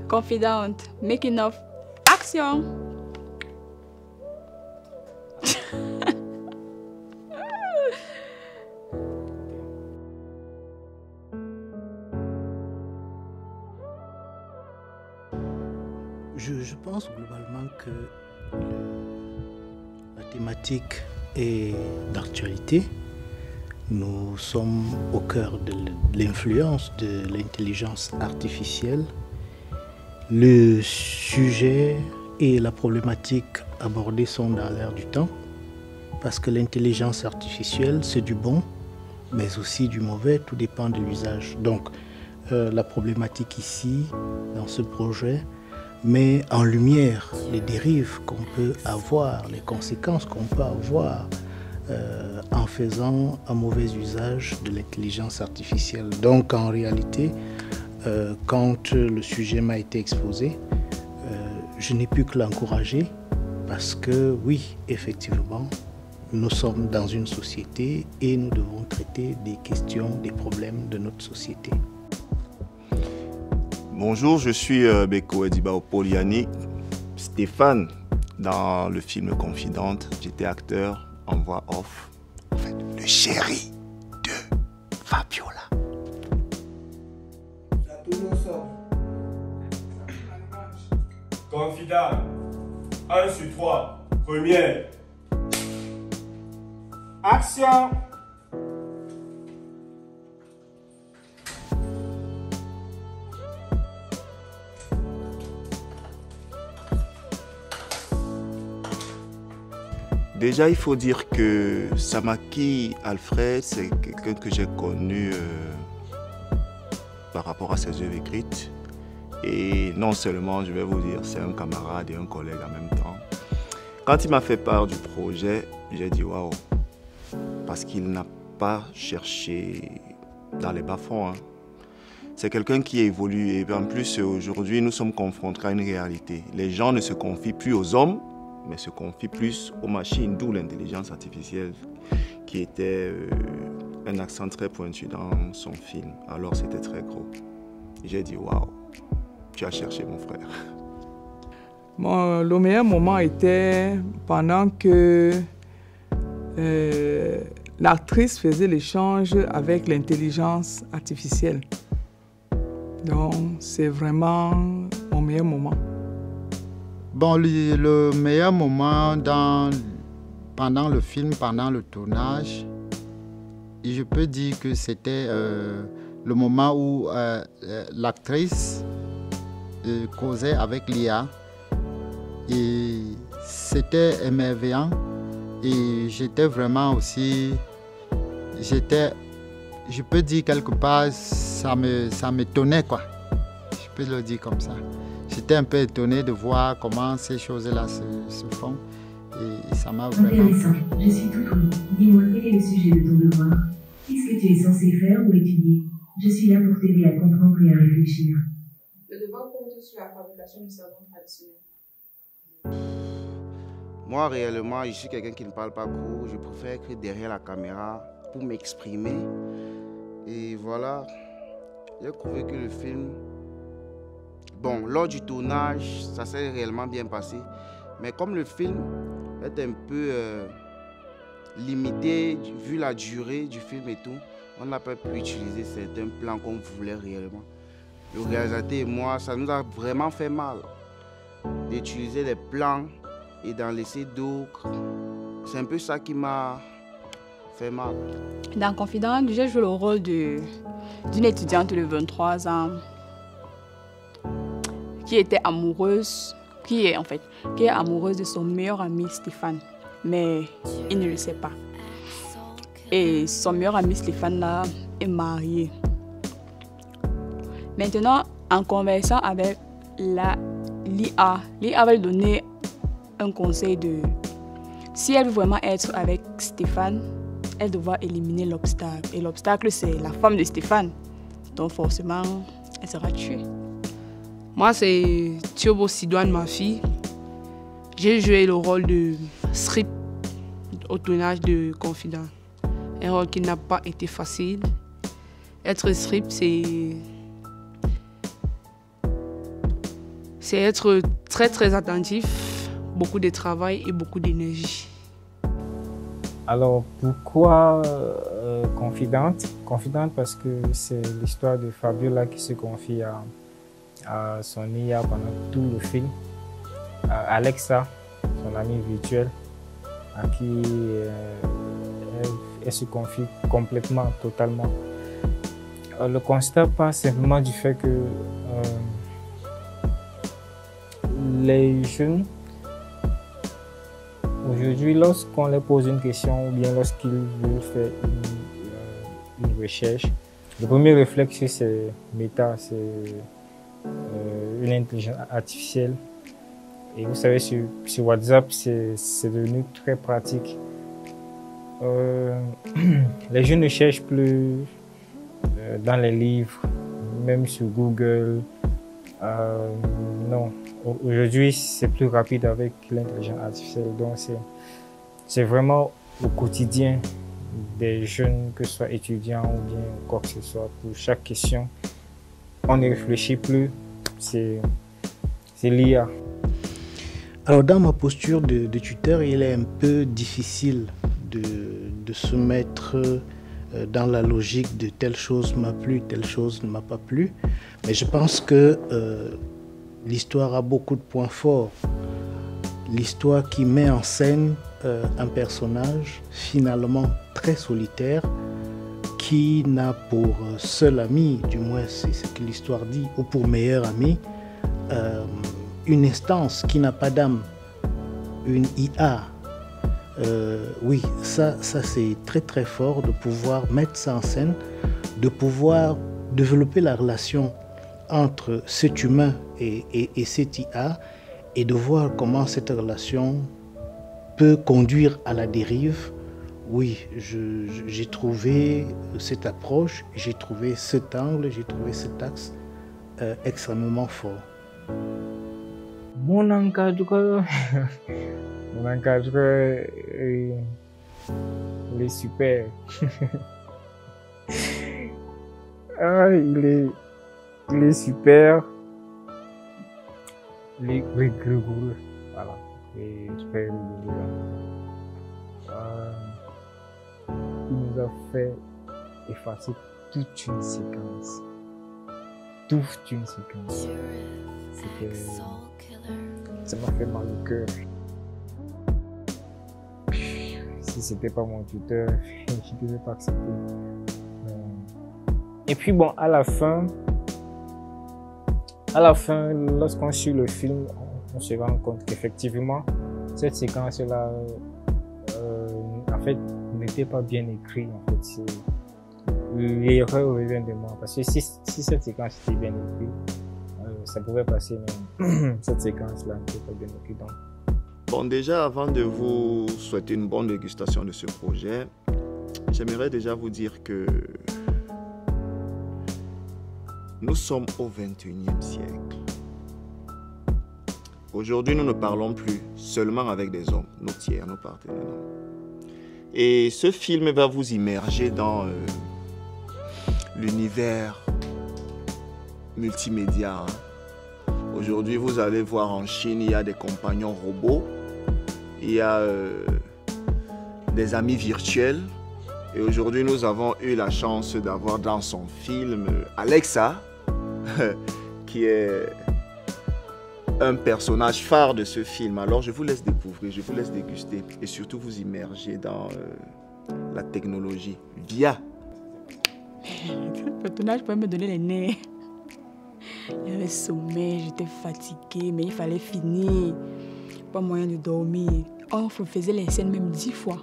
Confidente, making of, action. Je pense globalement que la thématique est d'actualité. Nous sommes au cœur de l'influence de l'intelligence artificielle. Le sujet et la problématique abordée sont dans l'air du temps parce que l'intelligence artificielle, c'est du bon, mais aussi du mauvais, tout dépend de l'usage. Donc, la problématique ici, dans ce projet, met en lumière les dérives qu'on peut avoir, les conséquences qu'on peut avoir en faisant un mauvais usage de l'intelligence artificielle. Donc en réalité, quand le sujet m'a été exposé, je n'ai pu que l'encourager parce que oui, effectivement, nous sommes dans une société et nous devons traiter des questions, des problèmes de notre société. Bonjour, je suis Beko Edibao Poliani, Stéphane. Dans le film Confidente, j'étais acteur en voix off. En fait, le chéri de Fabiola. Confident, 1 sur 3, première. Action. Déjà, il faut dire que Samaki Alfred, c'est quelqu'un que j'ai connu par rapport à ses œuvres écrites. Et non seulement, je vais vous dire, c'est un camarade et un collègue en même temps. Quand il m'a fait part du projet, j'ai dit waouh, parce qu'il n'a pas cherché dans les bas-fonds. C'est quelqu'un qui évolue et en plus, aujourd'hui, nous sommes confrontés à une réalité. Les gens ne se confient plus aux hommes, mais se confie plus aux machines, d'où l'intelligence artificielle qui était un accent très pointu dans son film. Alors c'était très gros. J'ai dit waouh, tu as cherché mon frère. Bon, le meilleur moment était pendant que l'actrice faisait l'échange avec l'intelligence artificielle. Donc c'est vraiment mon meilleur moment. Bon, le meilleur moment pendant le film, pendant le tournage, je peux dire que c'était le moment où l'actrice causait avec l'IA et c'était émerveillant et j'étais vraiment aussi, je peux dire quelque part, ça m'étonnait quoi, je peux le dire comme ça. J'étais un peu étonné de voir comment ces choses-là se font et ça m'a vraiment... Intéressant, je suis tout oui. Dis-moi quel est le sujet de ton devoir? Qu'est-ce que tu es censé faire ou étudier? Je suis là pour t'aider à comprendre et à réfléchir. Le devoir porte sur la fabrication du savon traditionnel. Moi, réellement, je suis quelqu'un qui ne parle pas court. Je préfère écrire derrière la caméra pour m'exprimer. Et voilà, j'ai trouvé que le film... Bon, lors du tournage, ça s'est réellement bien passé. Mais comme le film est un peu limité, vu la durée du film et tout, on n'a pas pu utiliser certains plans qu'on voulait réellement. Le réalisateur et moi, ça nous a vraiment fait mal d'utiliser les plans et d'en laisser d'autres. C'est un peu ça qui m'a fait mal. Dans Confidente, j'ai joué le rôle d'une étudiante de 23 ans qui était amoureuse, qui est amoureuse de son meilleur ami Stéphane, mais il ne le sait pas. Et son meilleur ami Stéphane là est marié. Maintenant, en conversant avec l'IA va lui donner un conseil de si elle veut vraiment être avec Stéphane, elle doit éliminer l'obstacle. Et l'obstacle, c'est la femme de Stéphane. Donc forcément, elle sera tuée. Moi, c'est Thiobo Sidoine, ma fille. J'ai joué le rôle de Srip au tournage de Confident. Un rôle qui n'a pas été facile. Être Srip, c'est C'est être très très attentif, beaucoup de travail et beaucoup d'énergie. Alors pourquoi Confidente? Confidente parce que c'est l'histoire de Fabiola qui se confie à son IA pendant tout le film. Alexa, son amie virtuelle, à qui elle se confie complètement, totalement. Le constat part simplement du fait que les jeunes, aujourd'hui, lorsqu'on leur pose une question ou bien lorsqu'ils veulent faire une recherche, le premier réflexe c'est Meta, c'est une intelligence artificielle. Et vous savez, sur WhatsApp, c'est devenu très pratique. Les jeunes ne cherchent plus dans les livres, même sur Google. Non, aujourd'hui, c'est plus rapide avec l'intelligence artificielle. Donc, c'est vraiment au quotidien des jeunes, que ce soit étudiants ou bien quoi que ce soit, pour chaque question, on ne réfléchit plus, c'est l'IA. Alors dans ma posture de tuteur, il est un peu difficile de se mettre dans la logique de telle chose m'a plu, telle chose ne m'a pas plu. Mais je pense que l'histoire a beaucoup de points forts. L'histoire qui met en scène un personnage finalement très solitaire qui n'a pour seul ami, du moins c'est ce que l'histoire dit, ou pour meilleur ami, une instance qui n'a pas d'âme, une IA. Oui, ça c'est très très fort de pouvoir mettre ça en scène, de pouvoir développer la relation entre cet humain et cette IA et de voir comment cette relation peut conduire à la dérive. Oui, j'ai trouvé cette approche, j'ai trouvé cet angle, j'ai trouvé cet axe extrêmement fort. Mon encadreur, il est super. Il est super. Il est rigoureux. Voilà. Et très rigoureux. Il nous a fait effacer toute une séquence. Toute une séquence. Ça m'a fait mal au cœur. Si c'était pas mon tuteur, je ne devais pas accepter. Et puis bon, à la fin, lorsqu'on suit le film, on se rend compte qu'effectivement, cette séquence-là, en fait, n'était pas bien écrite. En fait, l'erreur revient de moi. Parce que si cette séquence était bien écrite, ça pouvait passer, mais cette séquence-là n'était pas bien écrite. Donc. Bon, déjà, avant de vous souhaiter une bonne dégustation de ce projet, j'aimerais déjà vous dire que nous sommes au XXIe siècle. Aujourd'hui, nous ne parlons plus seulement avec des hommes, nos tiers, nos partenaires. Et ce film va vous immerger dans l'univers multimédia. Aujourd'hui, vous allez voir en Chine, il y a des compagnons robots, il y a des amis virtuels. Et aujourd'hui, nous avons eu la chance d'avoir dans son film Alexa, qui est un personnage phare de ce film. Alors, je vous laisse découvrir, je vous laisse déguster et surtout vous immerger dans la technologie via. Le personnage peut me donner les nerfs. Il y avait sommeil, j'étais fatiguée, mais il fallait finir. Pas moyen de dormir. On faisait les scènes même 10 fois.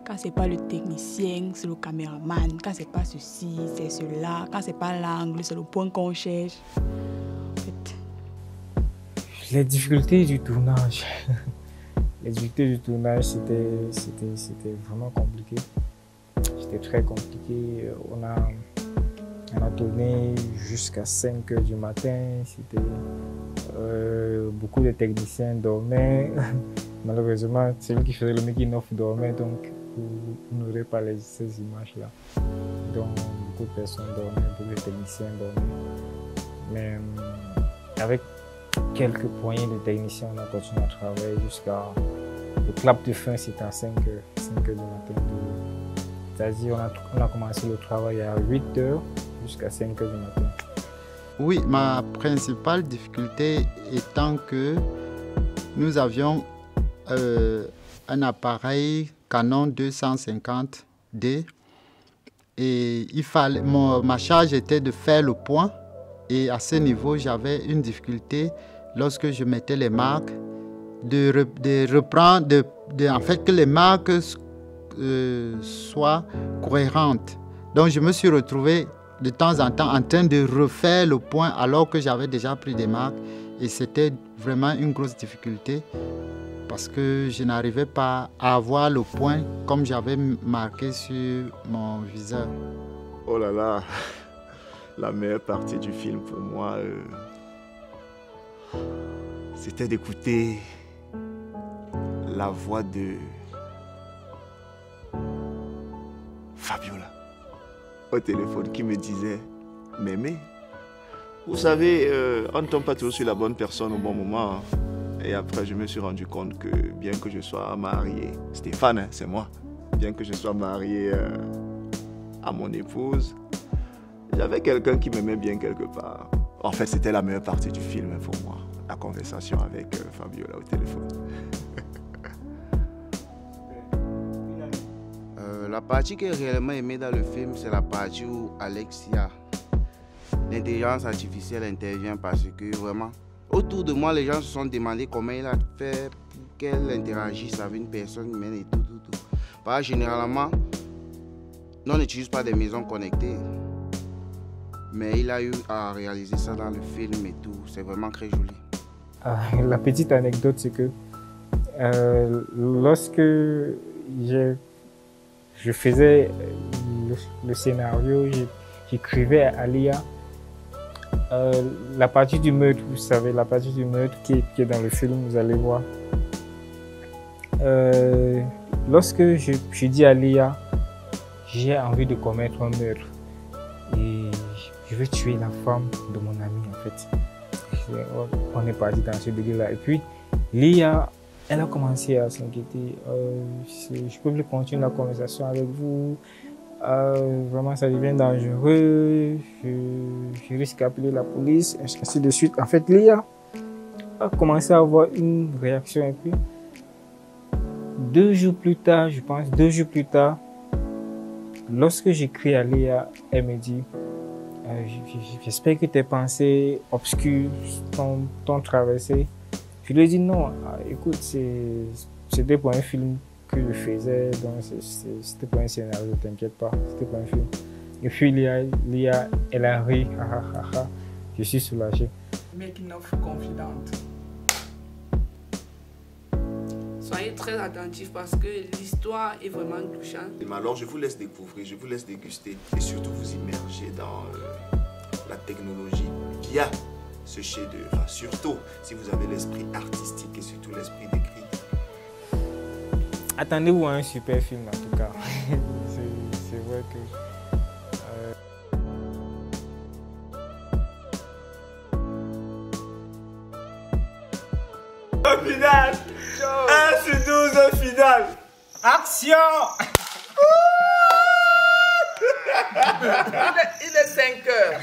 Quand c'est pas le technicien, c'est le caméraman. Quand c'est pas ceci, c'est cela. Quand c'est pas l'angle, c'est le point qu'on cherche. En fait. Les difficultés du tournage. Les difficultés du tournage, c'était vraiment compliqué. C'était très compliqué. On a tourné jusqu'à 5 h du matin. Beaucoup de techniciens dormaient. Malheureusement, celui qui faisait le making-of dormait, donc vous n'aurez pas ces images-là. Donc beaucoup de personnes dormaient, beaucoup de techniciens dormaient. Mais avec quelques poignées de techniciens, on a continué à travailler jusqu'à... Le clap de fin, c'était à 5 heures du matin. C'est-à-dire on a commencé le travail à 8 heures jusqu'à 5 heures du matin. Oui, ma principale difficulté étant que nous avions un appareil Canon 250D et ma charge était de faire le point, et à ce niveau j'avais une difficulté lorsque je mettais les marques de reprendre, en fait que les marques soient cohérentes. Donc je me suis retrouvé de temps en temps en train de refaire le point alors que j'avais déjà pris des marques, et c'était vraiment une grosse difficulté parce que je n'arrivais pas à avoir le point comme j'avais marqué sur mon viseur. Oh là là, la meilleure partie du film pour moi, c'était d'écouter la voix de Fabiola au téléphone qui me disait « Mémé, vous savez, on ne tombe pas toujours sur la bonne personne au bon moment. Hein. » Et après, je me suis rendu compte que bien que je sois marié, Stéphane, hein, c'est moi, bien que je sois marié à mon épouse, j'avais quelqu'un qui m'aimait bien quelque part. En fait, c'était la meilleure partie du film pour moi, la conversation avec Fabiola au téléphone. La partie que j'ai réellement aimée dans le film, c'est la partie où Alexia, l'intelligence artificielle, intervient, parce que vraiment, autour de moi, les gens se sont demandé comment il a fait pour qu'elle interagisse avec une personne humaine et tout. Parce que généralement, nous n'utilisons pas des maisons connectées. Mais il a eu à réaliser ça dans le film et tout. C'est vraiment très joli. La petite anecdote, c'est que lorsque je faisais le scénario, j'écrivais à l'IA la partie du meurtre, vous savez, la partie du meurtre qui est dans le film, vous allez voir. Lorsque je dis à l'IA, j'ai envie de commettre un meurtre et je veux tuer la femme de mon ami, en fait. On est parti dans ce délire-là. Et puis, l'IA, elle a commencé à s'inquiéter. Je peux plus continuer la conversation avec vous. Vraiment, ça devient dangereux. Je risque d'appeler la police, ainsi de suite. En fait, l'IA a commencé à avoir une réaction. Et puis, 2 jours plus tard, je pense, 2 jours plus tard, lorsque j'écris à l'IA, elle me dit j'espère que tes pensées obscures t'ont traversé. Je lui ai dit non, écoute, c'était pour un film que je faisais, donc c'était pour un scénario, ne t'inquiète pas, c'était pour un film. Et puis l'IA, elle a ri, je suis soulagé. Making of confidente. Soyez très attentifs parce que l'histoire est vraiment touchante. Alors je vous laisse découvrir, je vous laisse déguster et surtout vous immerger dans la technologie via ce chef-d'œuvre. Surtout si vous avez l'esprit artistique et surtout l'esprit d'écrit. Attendez-vous à un super film en tout cas. C'est vrai que... Au final, 1 sur 12 au final. Action! Il est 5 heures.